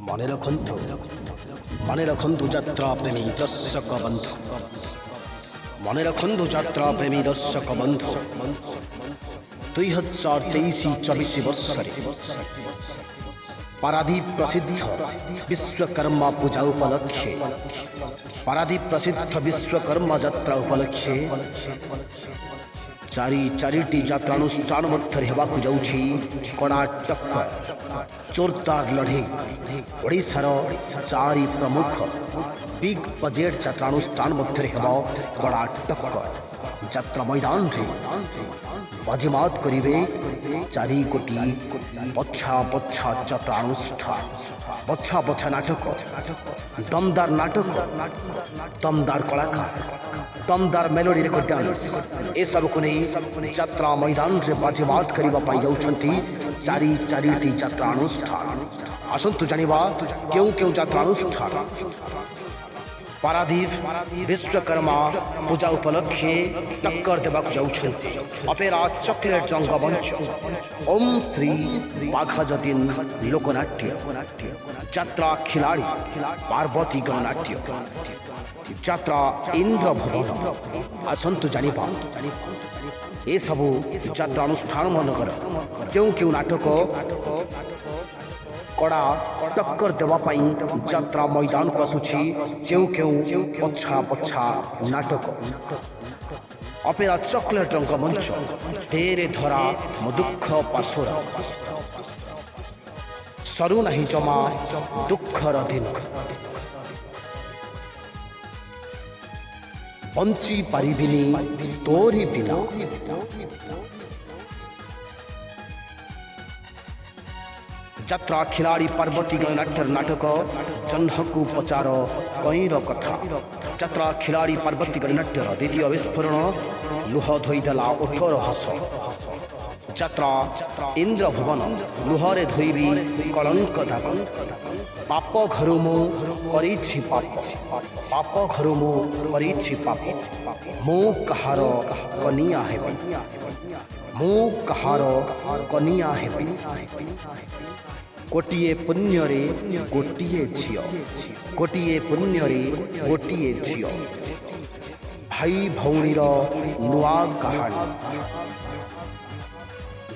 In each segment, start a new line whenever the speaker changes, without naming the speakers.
मने रखंतु यात्रा प्रेमी दर्शक बंधु मने रखंतु यात्रा प्रेमी दर्शक बंधु 2023-24 वर्ष पारादीप प्रसिद्ध विश्वकर्मा पूजा उपलक्षे पारादीप प्रसिद्ध विश्वकर्मा यात्रा उपलक्षे चारिटी यात्रानुष्ठान मध्य हेबाकु जाउछि कर्णाटक जोरदार लड़े ओडिशार चारि प्रमुख बिग बजेट यात्रानुष्ठान मध्य हेबा कर्णाटक यात्रा मैदान रे बाजीमात करिवे 4 कोटी पछा पछा यात्रानुष्ठान पछा पछा नाटक दमदार नाटक दमदार कलाकार दमदार मेलोडी रेकर्ड डांस ए सब को नहीं यात्रा मैदान रे बाजीमात करिबा पाई जाउछंती चारिटी यात्रानुष्ठान आसंतु जानिबा केउ यात्रानुष्ठान पारादीप विश्वकर्मा पूजा उपलक्षे टक्कर देवाक जाउछंती अपेरा चॉकलेट रंगमंच ओम श्री बाघाजतीन लोकनाट्य यात्रा खिलाड़ी पार्वती गणनाट्य यात्रा इंद्र भवन आसंतु जानिबा ए सबु यात्रानुष्ठान मनकर क्यों नाटक कड़ा टक्कर देवाई यात्रा मैदान को आसुछि क्यों पछा पछा नाटक अपेरा चॉकलेट रंगमंच तेरे धरा मो दुख पाशोर सरू नहीं जमा दुखर दिन बंची पारिबिनी तोरी बिना यात्रा खिलाड़ी पार्वती गणनाट्य नाटक जन्हकु पचार कईर कथा यात्रा खिलाड़ी पार्वती गणनाट्यर द्वितीय विस्फोरण लुह धोईदेला ओठर हस यात्रा इंद्र भवन लुहरे धोईबी कलंक दाग पाप घरु मु करिछि पाप घरु मु करिछि पाप मु कहार कनिया हेबी मु कहार कनिया हेबी गोटिए पुण्य रे गोटिए झियो गोटिए पुण्य रे गोटिए झियो भाई भौणीर नुआ कहानी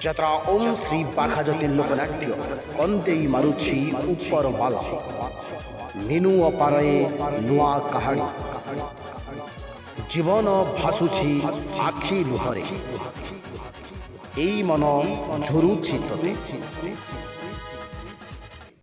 यात्रा ओम श्री बाघाजती लोकनाट्य कंदेई मारुछि ऊपर बाला मीनू अपारे नुआ कहानी जीवन भासुछि आखि लुहरे एई मन झुरुछि तते